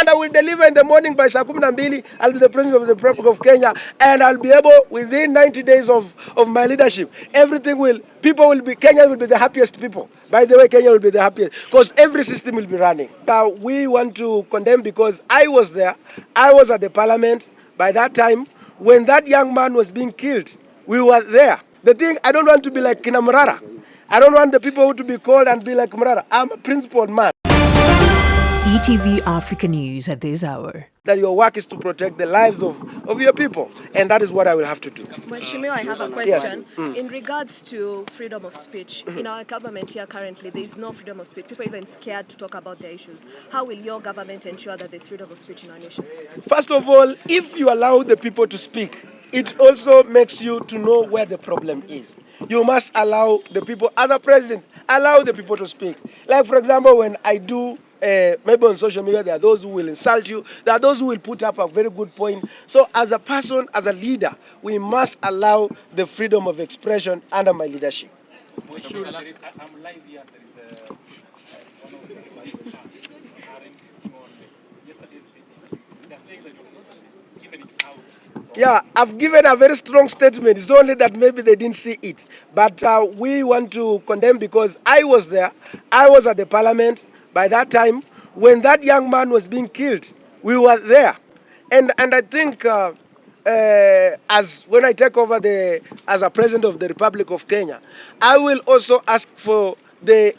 and I will deliver in the morning by saa 12. I'll be the president of the Republic of Kenya, and I'll be able within 90 days of my leadership. Kenya will be the happiest people. By the way, Kenya will be the happiest because every system will be running. We want to condemn because I was there. I was at the parliament by that time when that young man was being killed. We were there. The thing, I don't want to be like Kina Murara. I don't want the people to be called and be like Murara. I'm a principled man. ETV Africa News at this hour. That your work is to protect the lives of your people, and that is what I will have to do. Mheshimiwa, I have a question. Yes. In regards to freedom of speech, in our government here currently, there is no freedom of speech. People are even scared to talk about their issues. How will your government ensure that there's freedom of speech in our nation? First of all, if you allow the people to speak, it also makes you to know where the problem is. You must allow the people, as a president, allow the people to speak. Like, for example, when I do maybe on social media, there are those who will insult you. There are those who will put up a very good point. So as a person, as a leader, we must allow the freedom of expression under my leadership. I'm live here. There is one of the are insisting on yesterday's BBC. They're saying that you've not given it out. Yeah, I've given a very strong statement. It's only that maybe they didn't see it. But we want to condemn because I was there. I was at the parliament by that time when that young man was being killed. We were there. And I think as when I take over as a president of the Republic of Kenya, I will also ask for the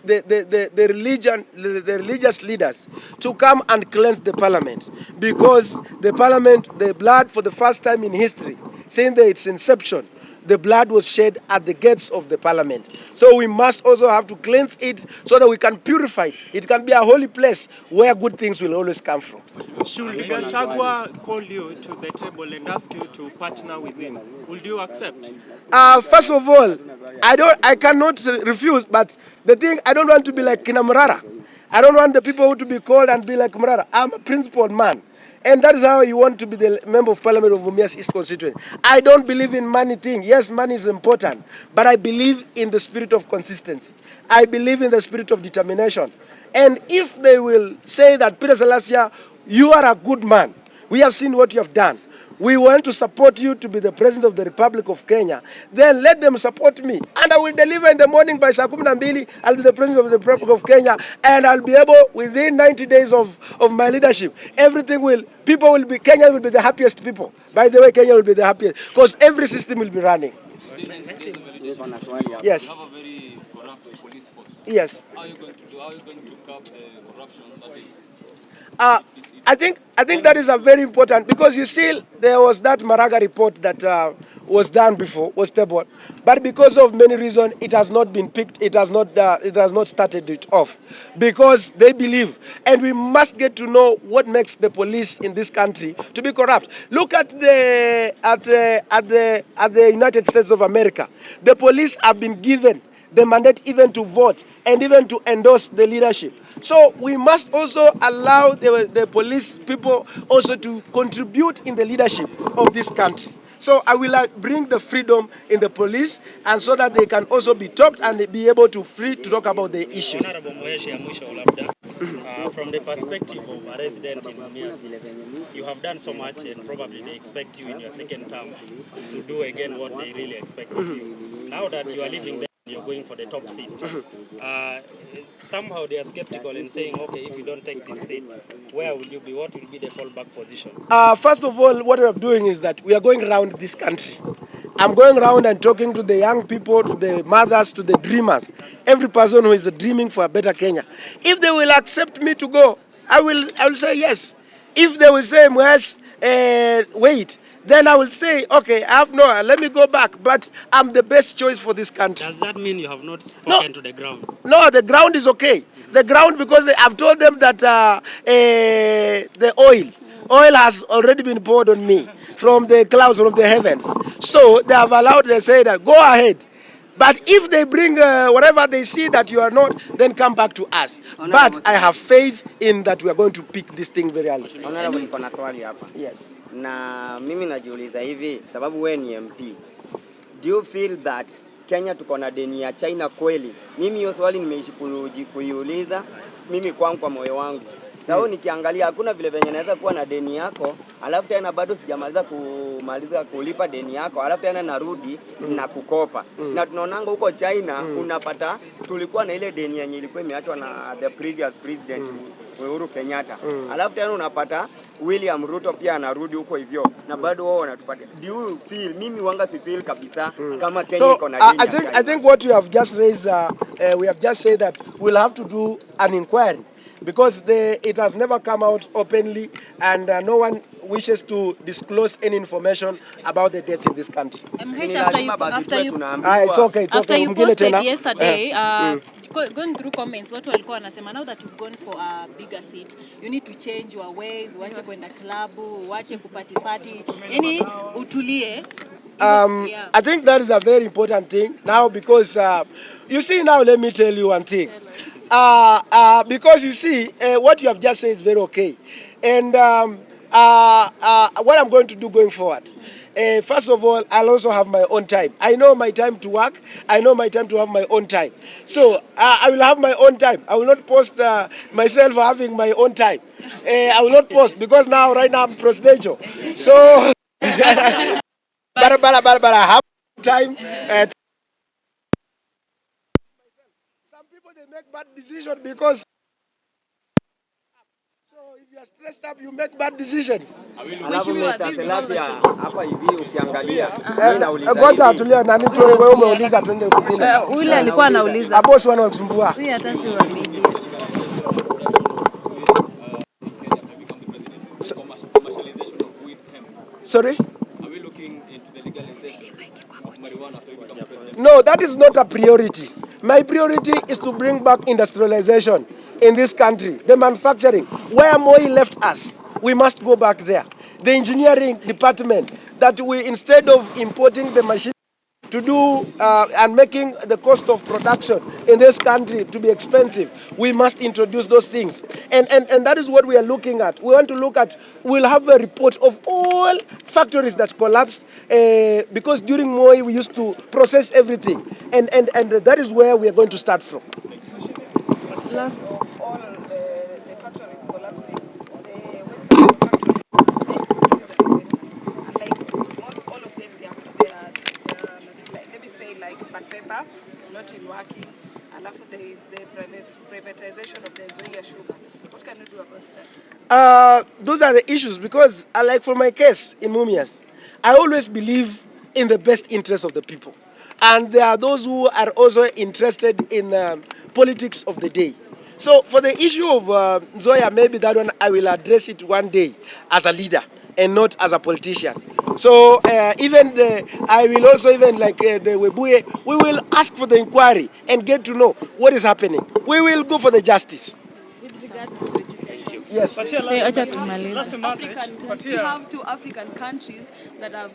religious leaders to come and cleanse the parliament, because the parliament, the blood for the first time in history, since its inception, the blood was shed at the gates of the parliament. So we must also have to cleanse it so that we can purify it. It can be a holy place where good things will always come from. Should Gachagua call you to the table and ask you to partner with him, would you accept? First of all, I cannot refuse, but the thing, I don't want to be like Kina Murara. I don't want the people to be called and be like Murara. I'm a principled man. And that is how you want to be the member of parliament of Mumias East constituency. I don't believe in money thing. Yes, money is important, but I believe in the spirit of consistency. I believe in the spirit of determination. And if they will say that, Peter Salasya, you are a good man, we have seen what you have done, we want to support you to be the president of the Republic of Kenya, then let them support me. And I will deliver in the morning by saa 12. I'll be the president of the Republic of Kenya, and I'll be able within 90 days of my leadership. Kenya will be the happiest people. By the way, Kenya will be the happiest because every system will be running. Yes. You have a very corrupt police force. Yes. How are you going to do? How are you going to curb corruption that is? I think that is a very important, because you see there was that Maraga report that was done before, was tabled, but because of many reasons it has not been picked. It has not started it off because they believe, and we must get to know what makes the police in this country to be corrupt. Look at the United States of America. The police have been given the mandate even to vote and even to endorse the leadership. So we must also allow the police people also to contribute in the leadership of this country. So I will bring the freedom in the police, and so that they can also be talked and be able to free to talk about the issues. From the perspective of a resident in Mumias East, you have done so much, and probably they expect you in your second term to do again what they really expect of you. Now that you are leaving them, you're going for the top seat. Somehow they are skeptical and saying, okay, if you don't take this seat, where will you be? What will be the fallback position? First of all, what we are doing is that we are going around this country. I'm going around and talking to the young people, to the mothers, to the dreamers, every person who is dreaming for a better Kenya. If they will accept me to go, I will say yes. If they will say, wait, then I will say, okay, let me go back, but I'm the best choice for this country. Does that mean you have not spoken to the ground? No, the ground is okay. The ground, because I've told them that the oil has already been poured on me from the clouds, from the heavens. So they have allowed, they say that, go ahead. But if they bring whatever they see that you are not, then come back to us. But I have faith in that we are going to pick this thing very early. Honorable, niko na swali hapa. Yes. Na mimi najiuliza hivi, sababu wewe ni MP. Do you feel that Kenya tuko na deni ya China kweli? Mimi hiyo swali nimeishi kuiuliza mimi kwangu kwa moyo wangu. Sababu nikiangalia hakuna vile venye naweza kuwa na deni yako, alafu tena bado sijamaliza kulipa deni yako, alafu tena narudi na kukopa. Na tunaonanga huko China unapata tulikuwa na ile deni yenye ilikuwa imeachwa na the previous president Uhuru Kenyatta. Alafu tena unapata William Ruto pia anarudi huko hivyo na bado wao wanatupatia. Do you feel, mimi wanga si feel kabisa kama Kenya iko na deni. I think what you have just raised, we have just said that we'll have to do an inquiry because it has never come out openly and no one wishes to disclose any information about the deaths in this country. It's okay. After you Mwingine posted tena. yesterday, going through comments, watu walikuwa wanasema now that you've gone for a bigger seat, you need to change your ways, uache kwenda klabu, uache kupati party, yani utulie. I think that is a very important thing now because you see now, let me tell you one thing. Because you see, what you have just said is very okay. And what I'm going to do going forward, first of all, I'll also have my own time. I know my time to work. I know my time to have my own time. So I will have my own time. I will not post myself having my own time. I will not post because right now I'm presidential. So, but I have time. Some people, they make bad decisions because. So if you are stressed up, you make bad decisions. Alafu Salasya hapa hivi ukiangalia Ngoja atulia nani tu wewe umeuliza twende kwingine. Ule alikuwa anauliza. Boss wanasumbua. Huyu hata si wa media. Sorry? Are we looking into the legalization of marijuana after we become president? No, that is not a priority. My priority is to bring back industrialization in this country. The manufacturing, where Moi left us, we must go back there. The engineering department, that we, instead of importing the machine to do and making the cost of production in this country to be expensive, we must introduce those things. And that is what we are looking at. We want to look at, we'll have a report of all factories that collapsed because during Moi we used to process everything. And that is where we are going to start from. Last all the factories collapsing, the most all of them, they are let me say like bad paper is not in working. Alafu there is the privatization of the Nzoia sugar. What can you do about that? Those are the issues because, like for my case in Mumias, I always believe in the best interest of the people. And there are those who are also interested in politics of the day. So for the issue of Nzoia, maybe that one I will address it one day as a leader and not as a politician. So I will also even like the Webuye, we will ask for the inquiry and get to know what is happening. We will go for the justice. With regards to education. Yes. We have two African countries that have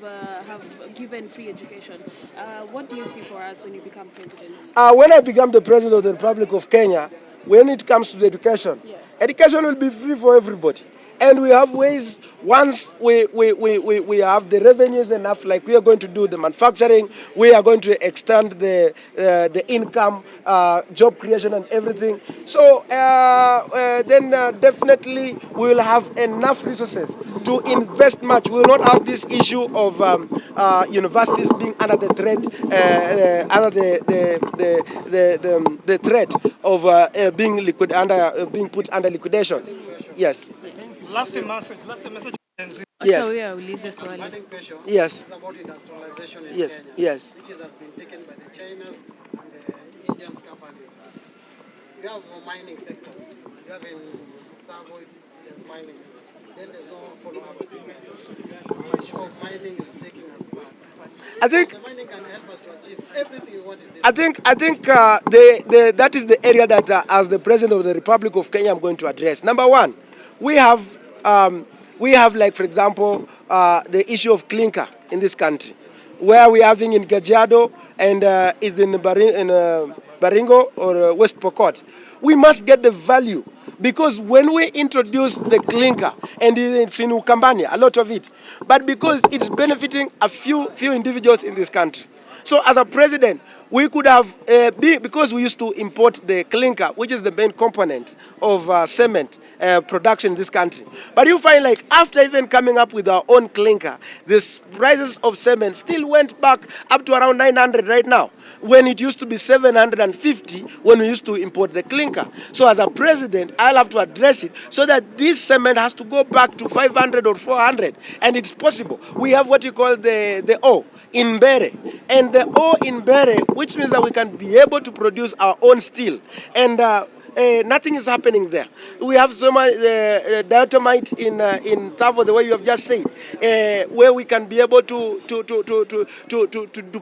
given free education. What do you see for us when you become president? When I become the president of the Republic of Kenya, when it comes to the education, education will be free for everybody. And we have ways, once we have the revenues enough, like we are going to do the manufacturing, we are going to extend the income, job creation and everything. So then definitely we will have enough resources to invest much. We will not have this issue of universities being under the threat, under the threat of being put under liquidation. Yes. Last message. Yes. Yes. It's about industrialization in Yes. Kenya. Yes. Which has been taken by the Chinas and the Indian companies. You have mining sectors. You have in Savo, there's mining. Then there's no follow-up. The issue of mining is taking us back. I think the mining can help us to achieve everything we want in this. I think that is the area that as the President of the Republic of Kenya I'm going to address. Number one, we have like, for example, the issue of clinker in this country, where we are having in Kajiado and is in Baringo or West Pokot. We must get the value because when we introduce the clinker, and it's in Ukambani, a lot of it, but because it's benefiting a few individuals in this country. So as a president, we could have, because we used to import the clinker, which is the main component of cement, production in this country. But you find like after even coming up with our own clinker, the prices of cement still went back up to around 900 right now, when it used to be 750 when we used to import the clinker. So as a president, I'll have to address it so that this cement has to go back to 500 or 400, and it's possible. We have what you call the O in Bere, and the O in Bere, which means that we can be able to produce our own steel, and nothing is happening there. We have so much diatomite in Tsavo, the way you have just said, where we can be able to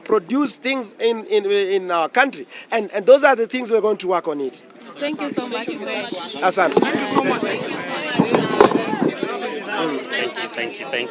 produce things in our country, and those are the things we're going to work on it. Thank you so much. Asante. Thank you.